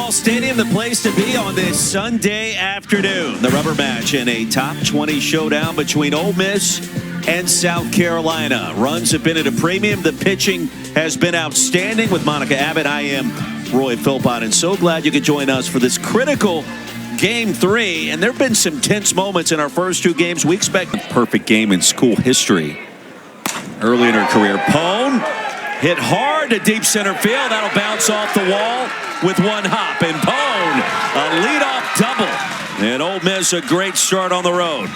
Ball Stadium, the place to be on this Sunday afternoon. The rubber match in a top 20 showdown between Ole Miss and South Carolina. Runs have been at a premium. The pitching has been outstanding with Monica Abbott. I am Roy Philpott, and so glad you could join us for this critical Game 3. And there have been some tense moments in our first two games. We expect a perfect game in school history. Early in her career, Pone hit hard to deep center field. That'll bounce off the wall with one hop. And Pone, a leadoff double. And Ole Miss, a great start on the road.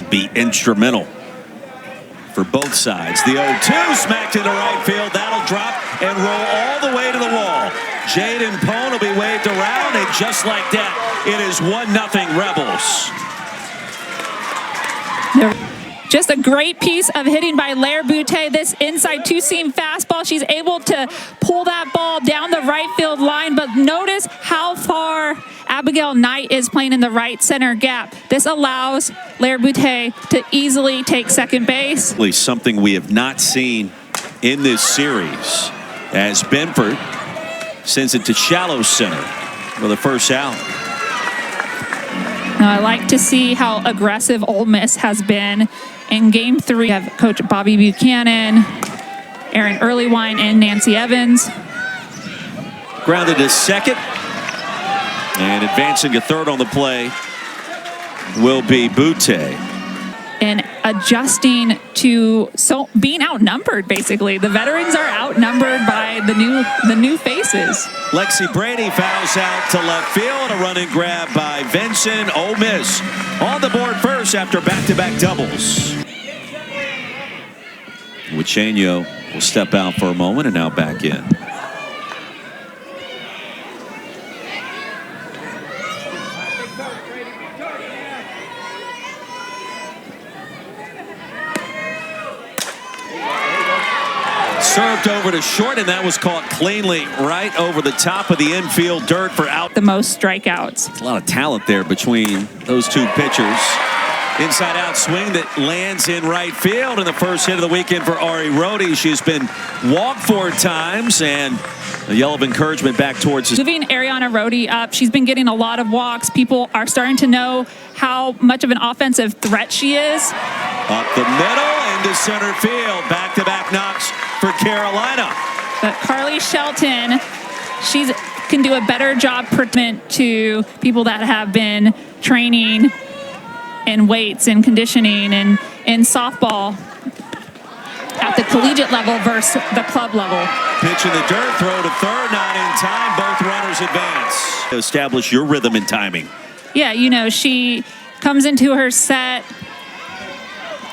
Be instrumental for both sides. The 0-2 smacked into right field. That'll drop and roll all the way to the wall. Jaden Pone will be waved around, and just like that, it is 1-0 Rebels. Just a great piece of hitting by Lair Boutte. This inside two-seam fastball, she's able to pull that ball down the right field line, but notice how far Abigail Knight is playing in the right center gap. This allows Lair Boutte to easily take second base. Something we have not seen in this series as Benford sends it to shallow center for the first out. Now, I like to see how aggressive Ole Miss has been in Game 3. We have Coach Bobby Buchanan, Erin Earlywine, and Nancy Evans. Grounded to second. And advancing to third on the play will be Boutte. And adjusting to being outnumbered, basically. The veterans are outnumbered by the new faces. Lexi Brady fouls out to left field. A running grab by Vincent. Ole Miss on the board first after back-to-back doubles. Uchenyo will step out for a moment and now back in. Served over to short, and that was caught cleanly right over the top of the infield dirt for out. The most strikeouts. A lot of talent there between those two pitchers. Inside out swing that lands in right field, and the first hit of the weekend for Ari Rhodey. She's been walked 4 times, and a yell of encouragement back towards the... Moving Ariana Rhodey up, she's been getting a lot of walks. People are starting to know how much of an offensive threat she is. Up the middle into center field. Back-to-back knocks for Carolina. But Carly Shelton, she can do a better job to people that have been training in weights and conditioning and in softball at the collegiate level versus the club level. Pitch in the dirt, throw to third, not in time. Both runners advance. Establish your rhythm and timing. Yeah, you know, she comes into her set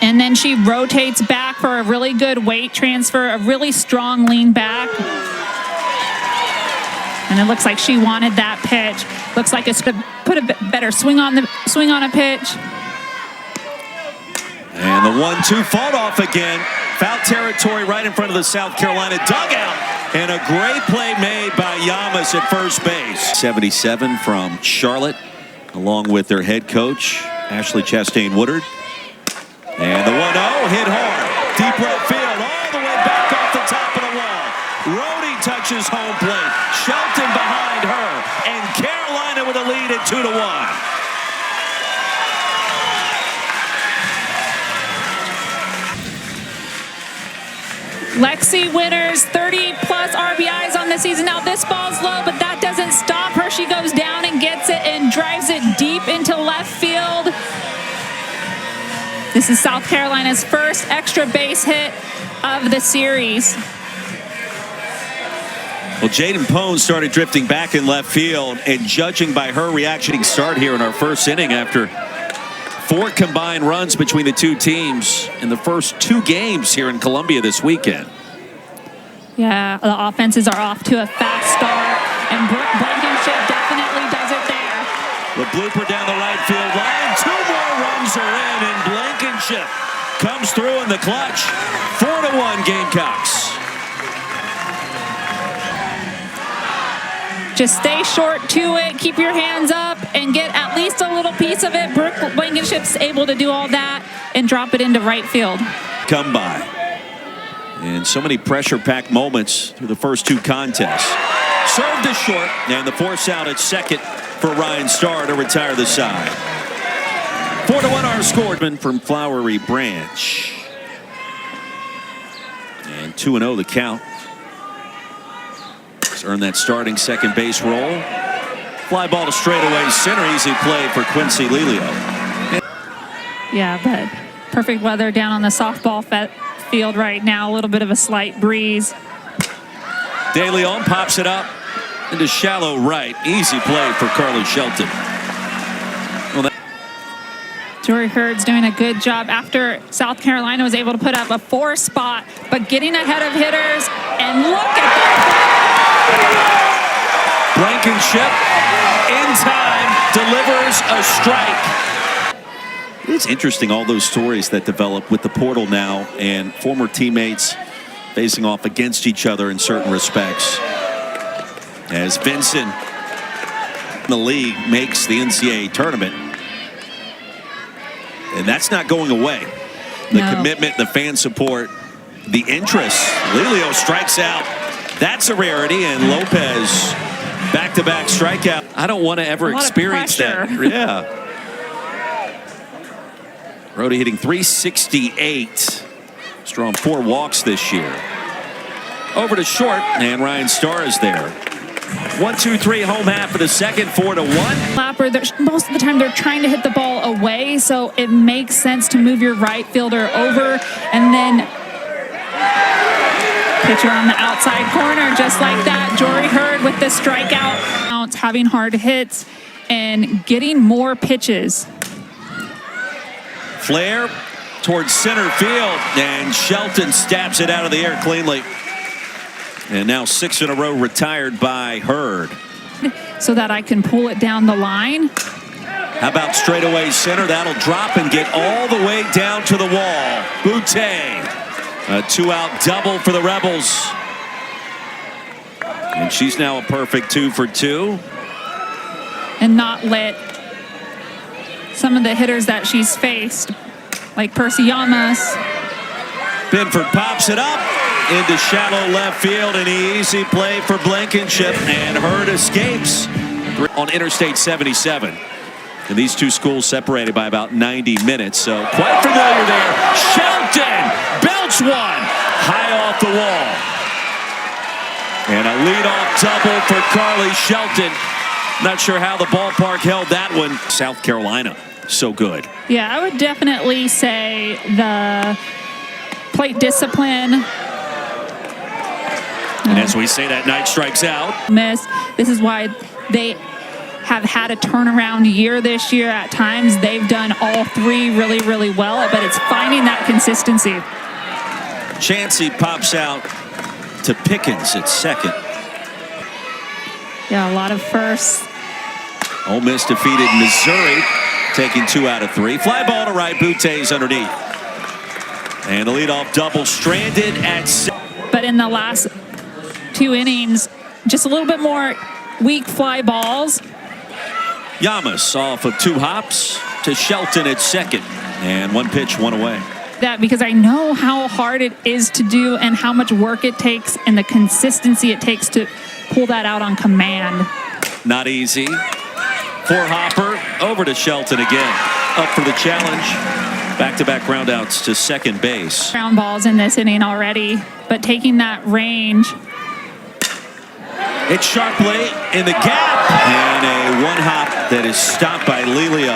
and then she rotates back for a really good weight transfer, a really strong lean back. And it looks like she wanted that pitch. Looks like it's going to put a better swing on a pitch. And the 1-2 fought off again. Foul territory right in front of the South Carolina dugout. And a great play made by Yamas at first base. 77 from Charlotte, along with their head coach, Ashley Chastain Woodard. And the 1-0 hit hard. Deep right field, all the way back off the top of the wall. Rhodey touches home plate. Shelton behind her. And Carolina with a lead at 2-1. Lexi Winters, 30-plus RBIs on the season. Now, this ball's low, but that doesn't stop her. She goes down and gets it and drives it deep into left field. This is South Carolina's first extra base hit of the series. Well, Jaden Pone started drifting back in left field, and judging by her reaction, start here in our first inning after 4 combined runs between the two teams in the first 2 games here in Columbia this weekend. Yeah, the offenses are off to a fast start, and Blankenship definitely does it there. The blooper down the right field line. 2 more runs are in, and Blankenship comes through in the clutch. 4-1 Gamecocks. Just stay short to it, keep your hands up, and get at least a little piece of it. Brooke Blankenship's able to do all that and drop it into right field. Come by. And so many pressure-packed moments through the first two contests. Served is short, and the force out at second for Ryan Starr to retire the side. 4-1 our score from Flowery Branch. And 2-0 the count. He's earned that starting second base role. Fly ball to straightaway center. Easy play for Quincy Lelio. Yeah, but perfect weather down on the softball field right now. A little bit of a slight breeze. De Leon pops it up into shallow right. Easy play for Carly Shelton. Jory Hurd's doing a good job after South Carolina was able to put up a 4 spot, but getting ahead of hitters, and look at that. Blankenship in time delivers a strike. It's interesting, all those stories that develop with the portal now and former teammates facing off against each other in certain respects. As Vincent, the league, makes the NCAA tournament. And that's not going away. The commitment, the fan support, the interest. Lelio strikes out. That's a rarity. And Lopez, back-to-back strikeout. I don't want to ever experience that. Yeah. Brody hitting .368. Strong 4 walks this year. Over to short, and Ryan Starr is there. 1-2-3 home half of the second, 4-1. Clapper, most of the time they're trying to hit the ball away, so it makes sense to move your right fielder over and then pitcher on the outside corner, just like that. Jory Hurd with the strikeout. Having hard hits and getting more pitches. Flair towards center field, and Shelton stabs it out of the air cleanly. And now 6 in a row retired by Hurd. So that I can pull it down the line. How about straightaway center? That'll drop and get all the way down to the wall. Boutte, a 2-out double for the Rebels. And she's now a perfect 2 for 2. And not let some of the hitters that she's faced, like Percy Yamas. Binford pops it up into shallow left field, an easy play for Blankenship, and Hurd escapes on Interstate 77. And these two schools separated by about 90 minutes, so quite familiar there. Shelton belts one high off the wall. And a leadoff double for Carly Shelton. Not sure how the ballpark held that one. South Carolina, so good. Yeah, I would definitely say the plate discipline. And as we say that, Knight strikes out. Miss. This is why they have had a turnaround year this year. At times, they've done all 3 really, really well, but it's finding that consistency. Chansey pops out to Pickens at second. Yeah, a lot of firsts. Ole Miss defeated Missouri, taking 2 out of 3. Fly ball to right, Boutte's underneath. And the leadoff double stranded at second. But in the last 2 innings, just a little bit more weak fly balls. Yamas off of 2 hops to Shelton at second. And 1 pitch, 1 away. That because I know how hard it is to do and how much work it takes and the consistency it takes to pull that out on command. Not easy. For Hopper, over to Shelton again. Up for the challenge. Back-to-back groundouts to second base. Ground balls in this inning already, but taking that range. It's sharply in the gap, and a 1-hop that is stopped by Lelio.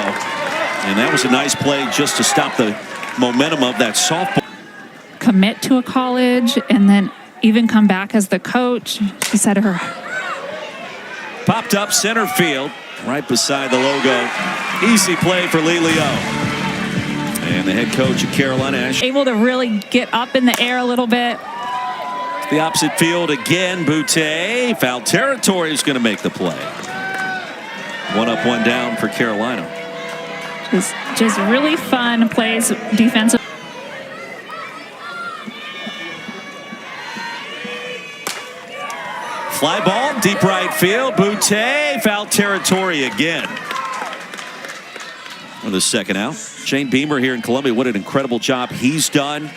And that was a nice play just to stop the momentum of that softball. Commit to a college and then even come back as the coach. She said her. Popped up center field, right beside the logo. Easy play for Lelio. And the head coach of Carolina. Able to really get up in the air a little bit. The opposite field again, Boutte. Foul territory is going to make the play. 1 up, 1 down for Carolina. Just really fun plays defensive. Fly ball, deep right field. Boutte, foul territory again. For the second out. Shane Beamer here in Columbia, what an incredible job he's done.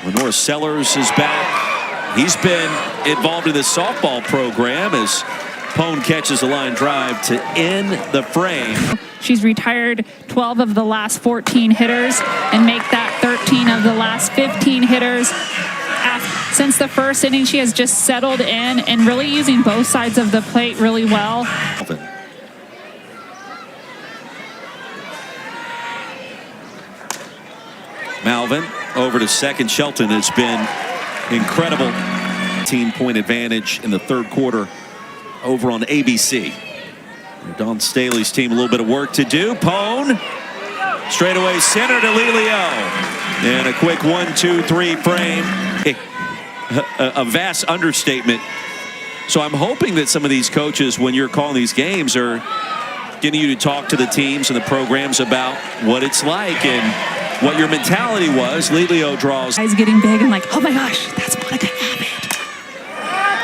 Lenora Sellers is back. He's been involved in the softball program as Pone catches a line drive to end the frame. She's retired 12 of the last 14 hitters and make that 13 of the last 15 hitters. Since the first inning, she has just settled in and really using both sides of the plate really well. Malvin over to second. Shelton has been incredible. 18-point advantage in the third quarter over on ABC. Don Staley's team a little bit of work to do. Pone straightaway center to Lelio. And a quick 1-2-3 frame. A vast understatement. So I'm hoping that some of these coaches, when you're calling these games, are getting you to talk to the teams and the programs about what it's like and what your mentality was. Lelio draws. Guys getting big and like, oh my gosh, that's Monica Abbott.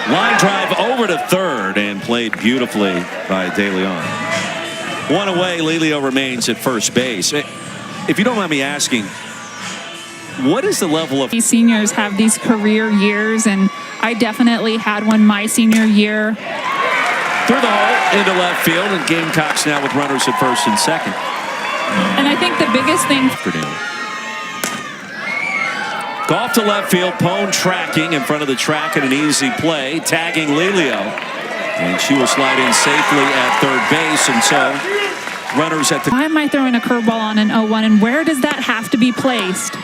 Line drive over to third and played beautifully by De Leon. One away, Lelio remains at first base. If you don't mind me asking, what is the level of... These seniors have these career years, and I definitely had one my senior year. Through the hole into left field, and Gamecocks now with runners at first and second. And I think the biggest thing... Golf to left field, Pone tracking in front of the track and an easy play, tagging Lelio. And she will slide in safely at third base, and so runners at the... Why am I throwing a curveball on an 0-1, and where does that have to be placed?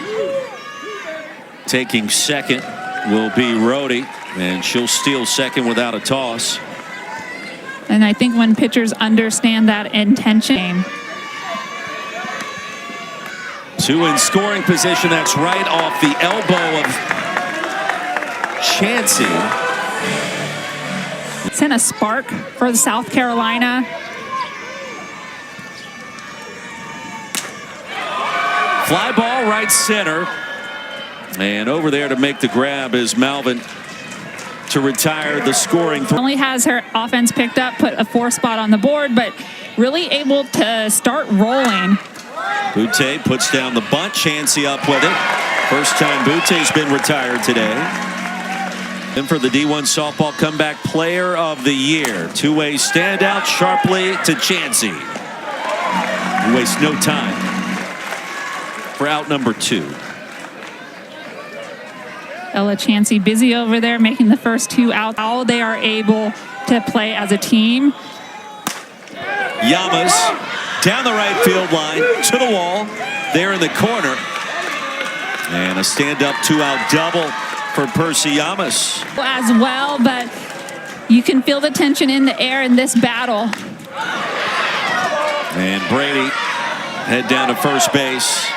Taking second will be Rhodey, and she'll steal second without a toss. And I think when pitchers understand that intention... Two in scoring position. That's right off the elbow of Chansey. Sent a spark for South Carolina. Fly ball right center. And over there to make the grab is Malvin to retire the scoring. Only has her offense picked up, put a 4 spot on the board, but really able to start rolling. Butte puts down the bunt. Chansey up with it. First time Butte's been retired today. And for the D1 softball comeback player of the year. Two-way standout sharply to Chansey. He wastes no time for out number 2. Ella Chansey busy over there making the first 2 out. How they are able to play as a team. Yamas down the right field line to the wall there in the corner. And a stand-up 2-out double for Percy Yamas. As well, but you can feel the tension in the air in this battle. And Brady head down to first base.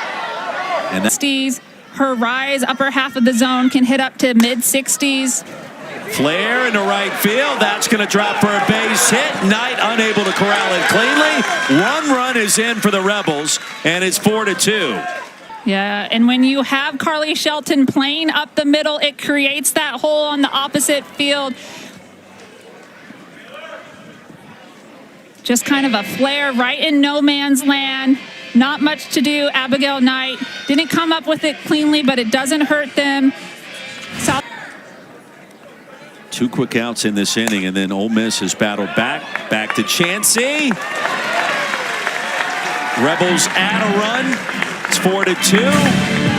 And that's her rise upper half of the zone can hit up to mid-60s. Flare into right field. That's going to drop for a base hit. Knight unable to corral it cleanly. 1 run is in for the Rebels, and it's 4-2. Yeah, and when you have Carly Shelton playing up the middle, it creates that hole on the opposite field. Just kind of a flare right in no man's land. Not much to do. Abigail Knight didn't come up with it cleanly, but it doesn't hurt them. 2 quick outs in this inning, and then Ole Miss has battled back to Chansey. Rebels add a run. It's 4-2.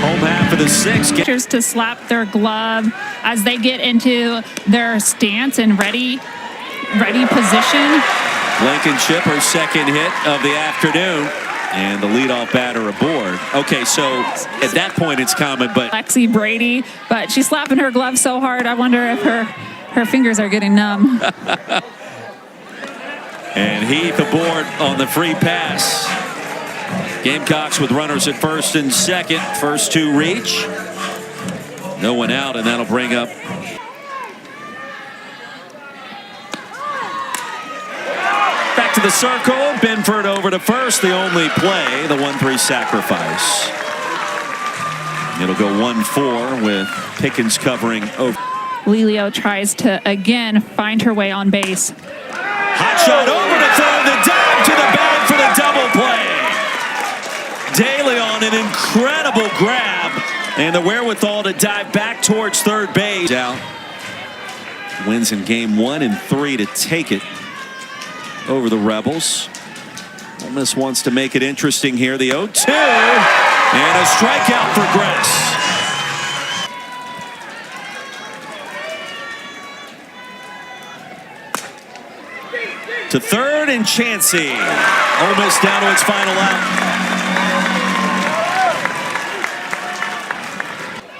Home half of the 6th. To slap their glove as they get into their stance and ready position. Blankenship, her second hit of the afternoon, and the leadoff batter aboard. Okay, so at that point it's common, but Lexi Brady, but she's slapping her glove so hard, I wonder if her fingers are getting numb. And Heath aboard on the free pass. Gamecocks with runners at first and second. First 2 reach. No one out, and that'll bring up back to the circle. Benford over to first. The only play, the 1-3 sacrifice. It'll go 1-4 with Pickens covering over. Lelio tries to again find her way on base. Hot shot over to third, the dive to the bag for the double play. De Leon, an incredible grab And the wherewithal to dive back towards third base. Out. Wins in game 1 and 3 to take it over the Rebels. Ole Miss wants to make it interesting here. The 0-2 and a strikeout for Gress. To third and Chansey. Ole Miss down to its final out.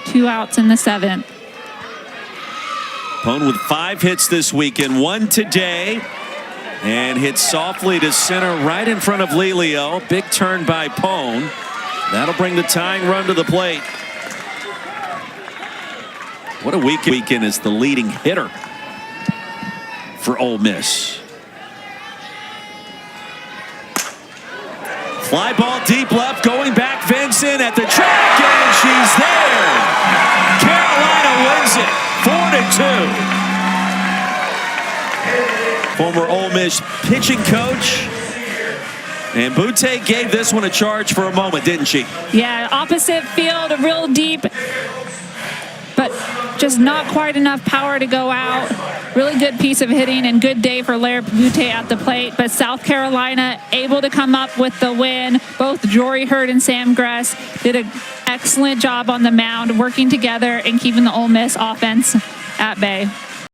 2 outs in the 7th. Pone with 5 hits this weekend, 1 today, and hit softly to center right in front of Lelio. Big turn by Pone. That'll bring the tying run to the plate. What a weekend as the leading hitter for Ole Miss. Fly ball deep left, going back Vincent at the track, and she's there. Carolina wins it, 4-2. Former Ole Miss pitching coach. And Boutte gave this one a charge for a moment, didn't she? Yeah, opposite field, real deep, but just not quite enough power to go out. Really good piece of hitting and good day for Larry Boutte at the plate. But South Carolina able to come up with the win. Both Jory Hurd and Sam Gress did an excellent job on the mound, working together and keeping the Ole Miss offense at bay.